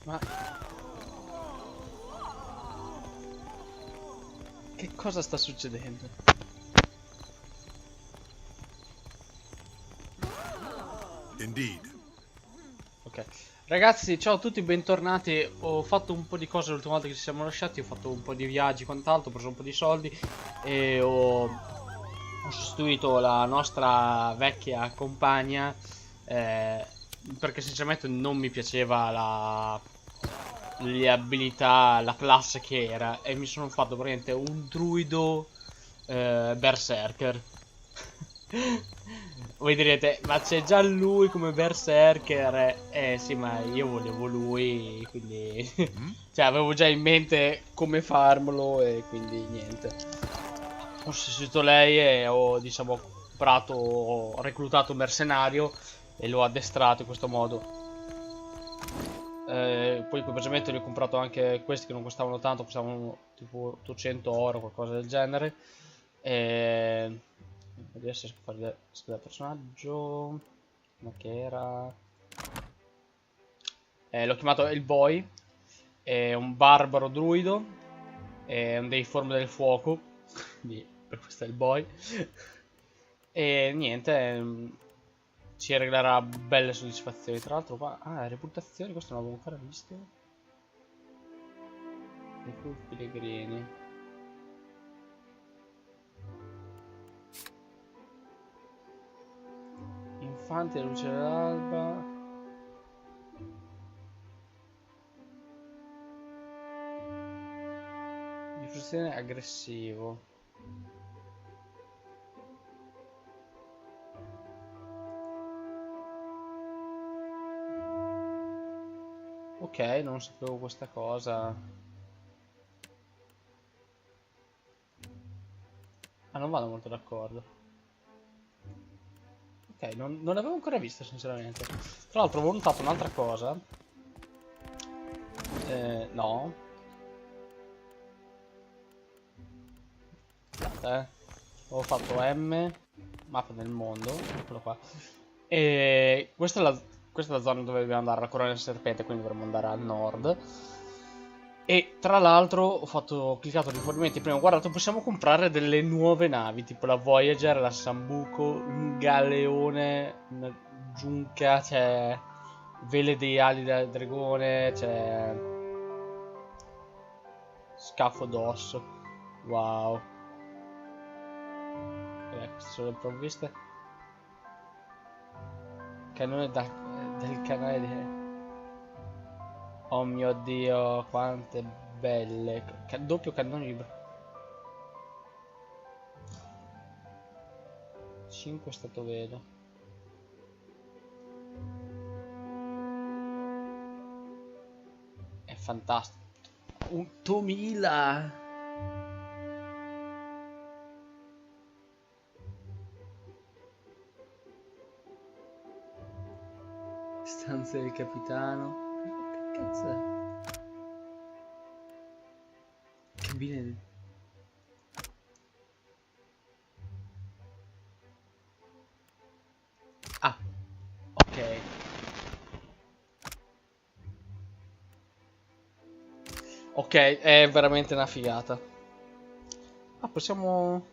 Ma... che cosa sta succedendo? Indeed. Ok. Ragazzi, ciao a tutti, bentornati. Ho fatto un po' di cose l'ultima volta che ci siamo lasciati. Ho fatto un po' di viaggi e quant'altro. Ho preso un po' di soldi. E ho sostituito la nostra vecchia compagna. Perché sinceramente non mi piaceva le abilità, la classe che era. E mi sono fatto praticamente un druido berserker. Voi direte, ma c'è già lui come berserker? Sì, ma io volevo lui, quindi... cioè, avevo già in mente come farmelo e quindi niente. Ho sostituito lei e ho, diciamo, ho reclutato un mercenario e l'ho addestrato in questo modo. Poi equipaggiamento li ho comprato anche questi che non costavano tanto, costavano tipo 800 oro, qualcosa del genere. E... adesso riesco a fare il personaggio. Ma che era? L'ho chiamato il boy. È un barbaro druido. È un dei forme del fuoco. Quindi per questo è il boy. E niente. Ci reglerà belle soddisfazioni. Tra l'altro qua... ah, reputazioni, questo non l'avevo ancora visto. I pellegrini. Infante della luce dell'alba. Diffusione aggressivo. Ok, non sapevo questa cosa. Ah, non vado molto d'accordo. Ok, non l'avevo ancora vista sinceramente. Tra l'altro avevo notato un'altra cosa. No. Ho fatto M, mappa del mondo, eccolo qua. E questa è la zona dove dobbiamo andare, la corona del serpente, quindi dovremmo andare al nord. E tra l'altro ho cliccato rifornimenti prima, ho guardato, possiamo comprare delle nuove navi, tipo la Voyager, la Sambuco, un galeone, una giunca, c'è vele di ali da dragone, c'è scafo d'osso. Wow. Queste sono le provviste. Cannone del canale di... oh mio dio, quante belle. Doppio cannone di... 5 è stato vero. È fantastico. 8000. Stanza del capitano. Che cazzo è? Cabine. Ah, ok. Ok, è veramente una figata. Ah, possiamo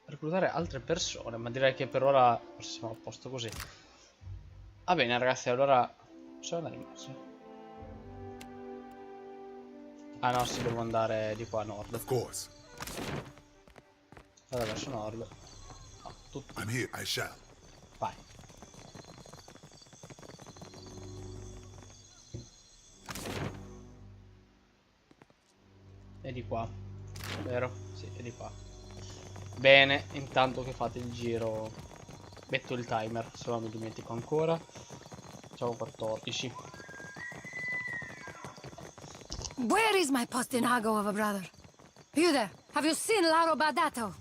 reclutare altre persone, ma direi che per ora siamo a posto così. Va bene ragazzi, allora possiamo andare in mezzo. Ah no, sì, devo andare di qua a nord. Of course. Vado verso nord. No, tutti. I'm here, I shall. Vai. È di qua, vero? Sì, è di qua. Bene, intanto che fate il giro metto il timer, se no mi dimentico ancora. Facciamo 14. Where is my postinago of a brother? You there? Have you seen Laro Badato?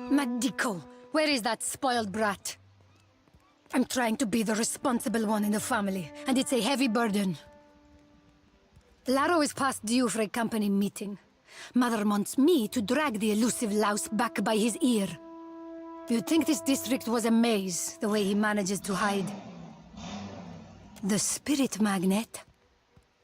Madico, where is that spoiled brat? I'm trying to be the responsible one in the family, and it's a heavy burden. Laro is past due for a company meeting. Mother wants me to drag the elusive louse back by his ear. You'd think this district was a maze, the way he manages to hide. The spirit magnet?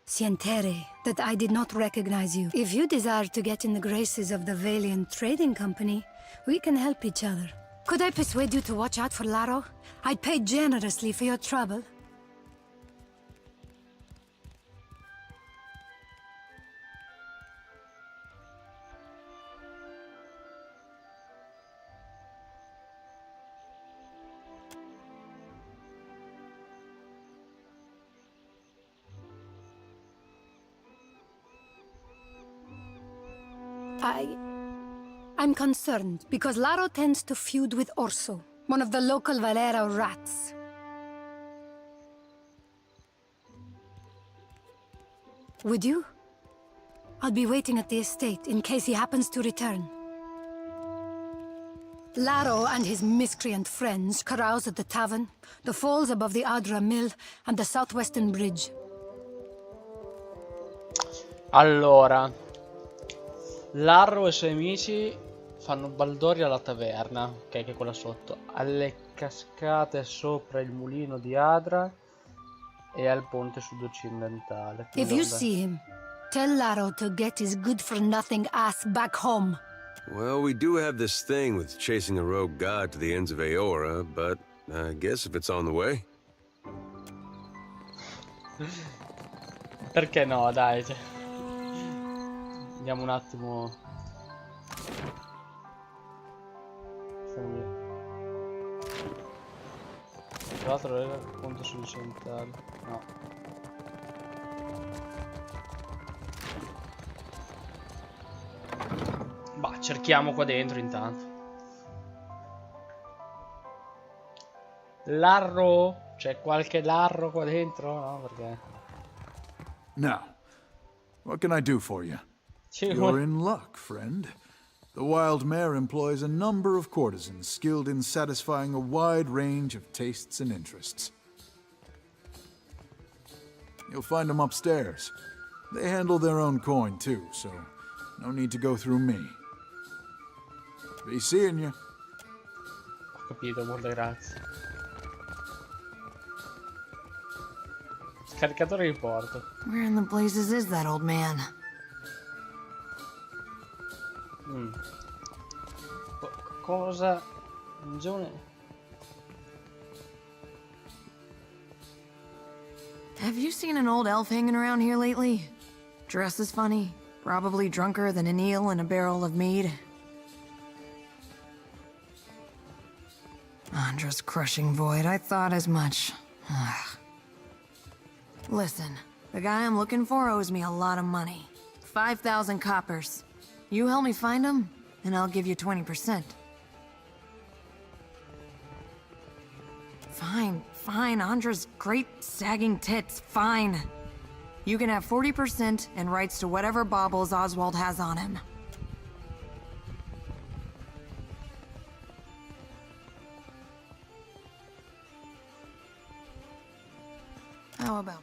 Sientere, that I did not recognize you. If you desire to get in the graces of the Valiant Trading Company, we can help each other. Could I persuade you to watch out for Laro? I'd pay generously for your trouble. I'm concerned because Laro tends to feud with Orso, one of the local Valera rats. Would you? I'll be waiting at the estate in case he happens to return. Laro and his miscreant friends carouse at the tavern, the falls above the Adra Mill, and the southwestern bridge. Allora, Larro e i suoi amici fanno baldoria alla taverna, ok, che è quella sotto, alle cascate sopra il mulino di Adra e al ponte sud-occidentale. If you see him, tell Laro to get his good-for-nothing ass back home. Well, we do have this thing with chasing a rogue god to the ends of Aora, but I guess if it's on the way. Perché no, dai. Andiamo un attimo. Tra l'altro era il ponte sud-occidentale. No. Bah, cerchiamo qua dentro intanto. Larro? C'è qualche larro qua dentro? No, perché? Now, what can I do for you? Sì, You're in luck, friend. The Wild Mare employs a number of courtesans skilled in satisfying a wide range of tastes and interests. You'll find them upstairs. They handle their own coin too, so no need to go through me. Be seeing you. Ho capito, molte grazie. Scaricatore di porto. Where in the blazes is that old man? Cosa? Giovane. Have you seen an old elf hanging around here lately? Dresses funny, probably drunker than an eel in a barrel of mead. Andra's crushing void, I thought as much. Ugh. Listen, the guy I'm looking for owes me a lot of money. 5,000 coppers. You help me find him, and I'll give you 20%. Fine, Andra's great sagging tits, fine. You can have 40% and rights to whatever baubles Oswald has on him. How about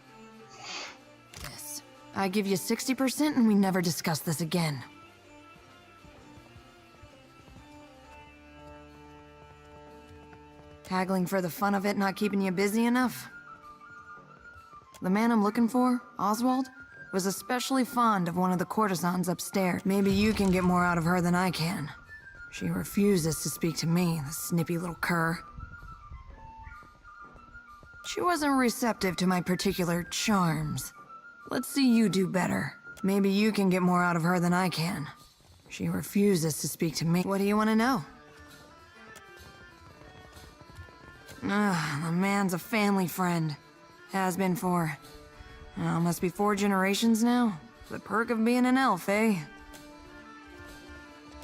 this? I give you 60% and we never discuss this again. Haggling for the fun of it not keeping you busy enough? The man I'm looking for, Oswald, was especially fond of one of the courtesans upstairs. Maybe you can get more out of her than I can. She refuses to speak to me, the snippy little cur. She wasn't receptive to my particular charms. Let's see you do better. Maybe you can get more out of her than I can. She refuses to speak to me. What do you want to know? The man's a family friend. Has been for... must be 4 generations now. The perk of being an elf, eh?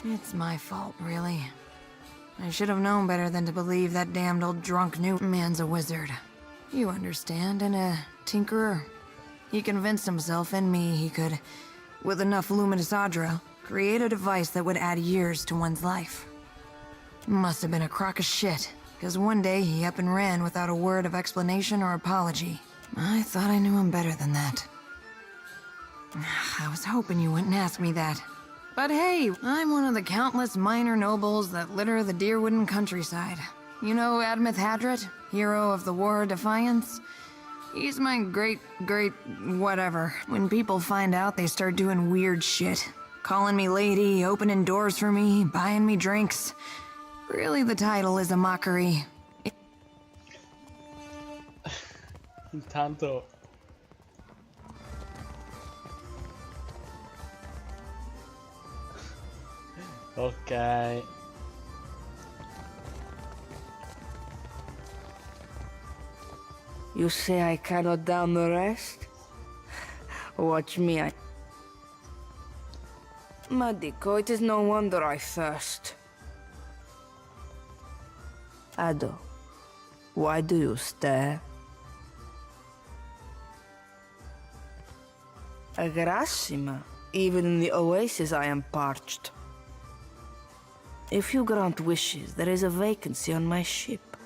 It's my fault, really. I should have known better than to believe that damned old drunk new man's a wizard. You understand, and a tinkerer. He convinced himself and me he could, with enough luminous adra, create a device that would add years to one's life. Must have been a crock of shit, because one day he up and ran without a word of explanation or apology. I thought I knew him better than that. I was hoping you wouldn't ask me that. But hey, I'm one of the countless minor nobles that litter the Deerwooden countryside. You know Admeth Hadret, hero of the War of Defiance? He's my great whatever. When people find out, they start doing weird shit. Calling me lady, opening doors for me, buying me drinks. Really, the title is a mockery. Intanto... Ok. You say I cannot down the rest? Watch me, Madiko, it is no wonder I thirst. Ado, why do you stare? Grassima, even in the oasis I am parched. If you grant wishes, there is a vacancy on my ship.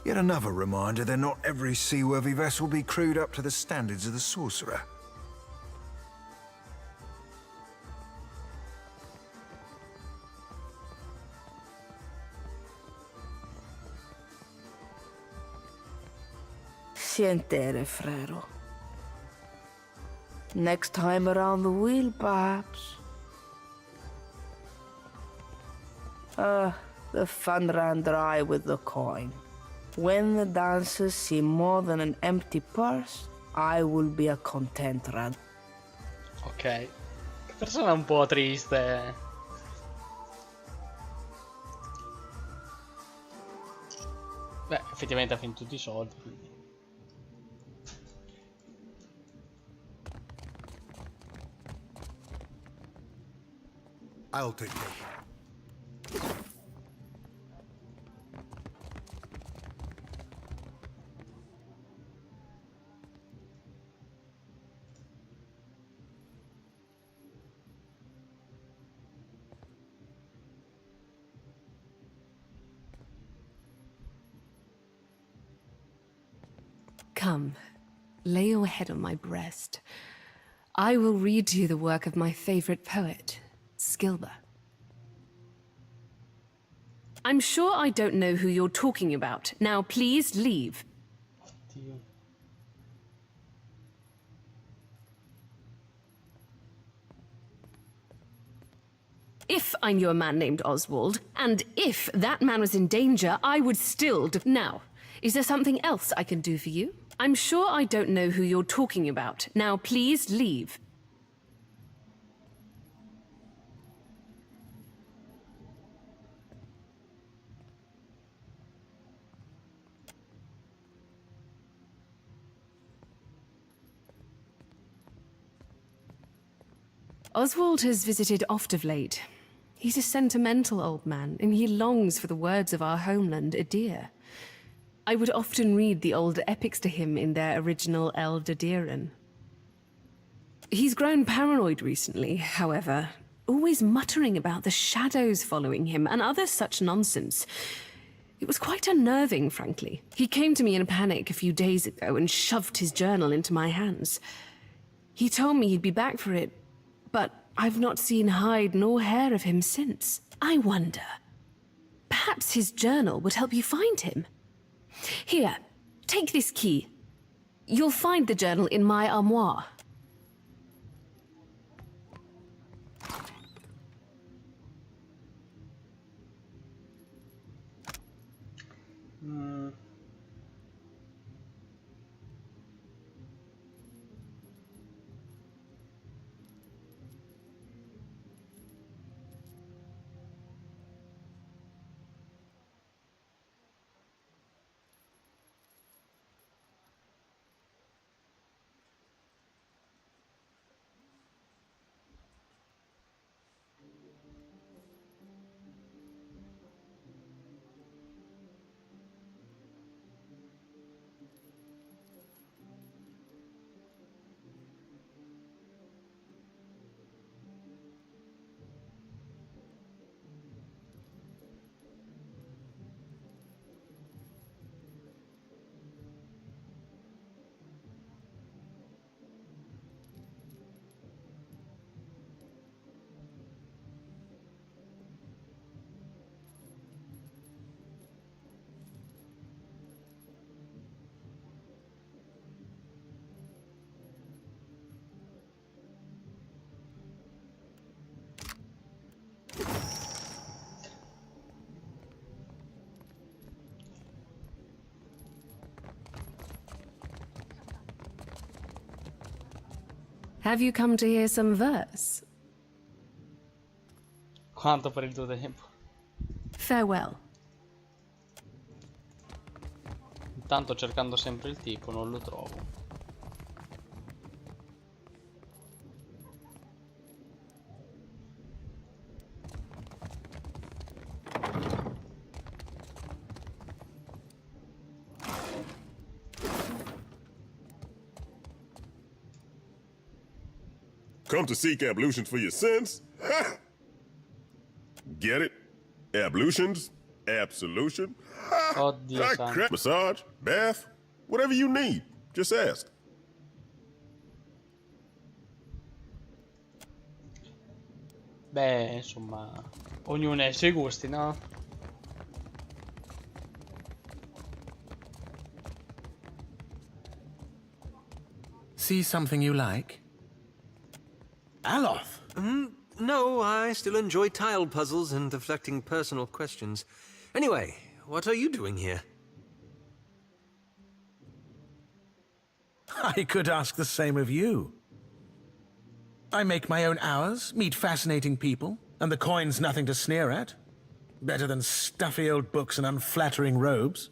Yet another reminder that not every seaworthy vessel be crewed up to the standards of the sorcerer. Sientere, frero. Next time around the wheel, perhaps. The fun ran dry with the coin. When the dancers see more than an empty purse, I will be a content rat. Ok. Che persona un po' triste. Beh, effettivamente ha finito tutti i soldi, quindi. I'll take care. Come, lay your head on my breast. I will read to you the work of my favorite poet, Skilber. I'm sure I don't know who you're talking about. Now please leave. Dio. If I knew a man named Oswald, and if that man was in danger, I would still Now, is there something else I can do for you? I'm sure I don't know who you're talking about. Now please leave. Oswald has visited oft of late. He's a sentimental old man, and he longs for the words of our homeland, Adir. I would often read the old epics to him in their original Eldadiran. He's grown paranoid recently, however, always muttering about the shadows following him and other such nonsense. It was quite unnerving, frankly. He came to me in a panic a few days ago and shoved his journal into my hands. He told me he'd be back for it, but I've not seen hide nor hair of him since. I wonder, perhaps his journal would help you find him? Here, take this key. You'll find the journal in my armoire. Have you come to hear some verse? Quanto per il tuo tempo. Farewell. Intanto cercando sempre il tipo non lo trovo. Come to seek ablutions for your sins? Get it? Ablutions? Absolution? Oddio santo. Massage? Bath? Whatever you need. Just ask. Beh, insomma, ognuno ha i suoi gusti, no? See something you like? Aloth! No, I still enjoy tile puzzles and deflecting personal questions. Anyway, what are you doing here? I could ask the same of you. I make my own hours, meet fascinating people, and the coin's nothing to sneer at. Better than stuffy old books and unflattering robes.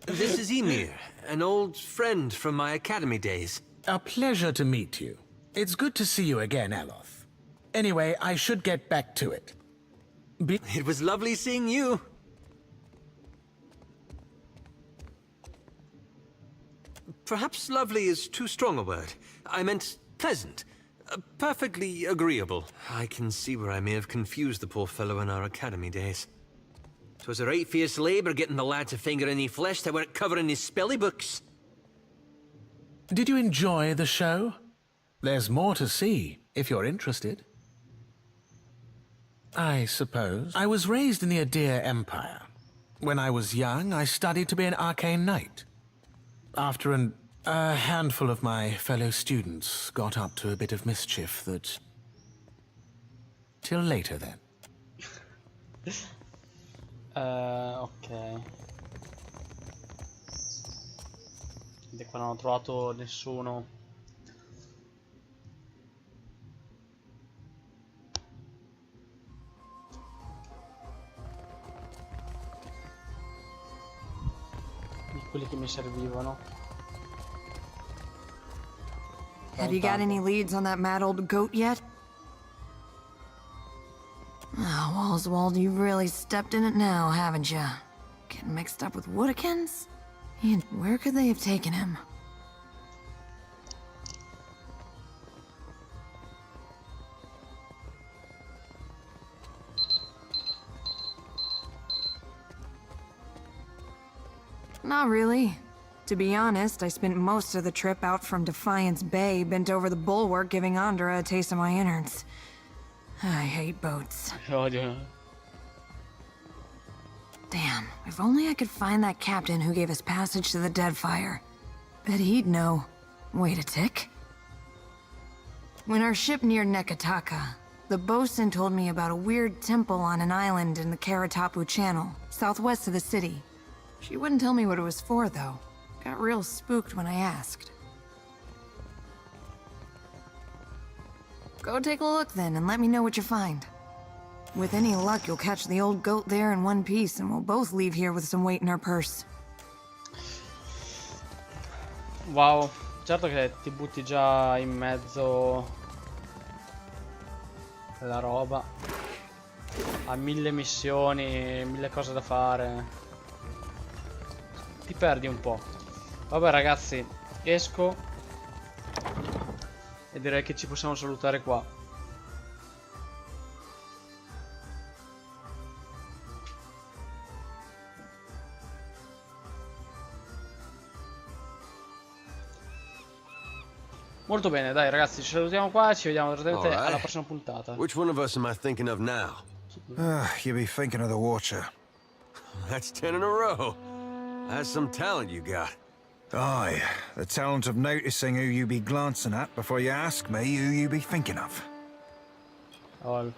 This is Emir, an old friend from my academy days. A pleasure to meet you. It's good to see you again, Aloth. Anyway, I should get back to it. It was lovely seeing you. Perhaps lovely is too strong a word. I meant pleasant. Perfectly agreeable. I can see where I may have confused the poor fellow in our academy days. 'Twas a right fierce labour getting the lad to finger any flesh that weren't covering his spelly books. Did you enjoy the show? There's more to see, if you're interested. I suppose. I was raised in the Adir Empire. When I was young, I studied to be an arcane knight. After a handful of my fellow students got up to a bit of mischief that... Till later, then. Ok. Di qua non ho trovato nessuno. Di quelli che mi servivano. Have you got any leads on that mad old goat yet? Oh, Oswald, you've really stepped in it now, haven't you? Getting mixed up with Woodikins? And where could they have taken him? Not really. To be honest, I spent most of the trip out from Defiance Bay bent over the bulwark giving Andra a taste of my innards. I hate boats. Odio. Damn, if only I could find that captain who gave us passage to the Deadfire. Bet he'd know. Wait a tick. When our ship neared Nekataka, the bosun told me about a weird temple on an island in the Karatapu Channel, southwest of the city. She wouldn't tell me what it was for, though. Got real spooked when I asked. Go take a look then, and let me know what you find. With any luck, you'll catch the old goat there in one piece, and we'll both leave here with some weight in our purse. Wow, certo che ti butti già in mezzo alla roba. Ha 1000 missioni, 1000 cose da fare. Ti perdi un po'. Vabbè ragazzi, esco e direi che ci possiamo salutare qua. Molto bene, dai ragazzi, ci salutiamo qua e ci vediamo direttamente alla prossima puntata. Which one of us am I thinking of now? You be thinking of the Watcher. That's 10 in a row. That's some talent you got. Aye, the talent of noticing who you be glancing at before you ask me who you be thinking of. Oh.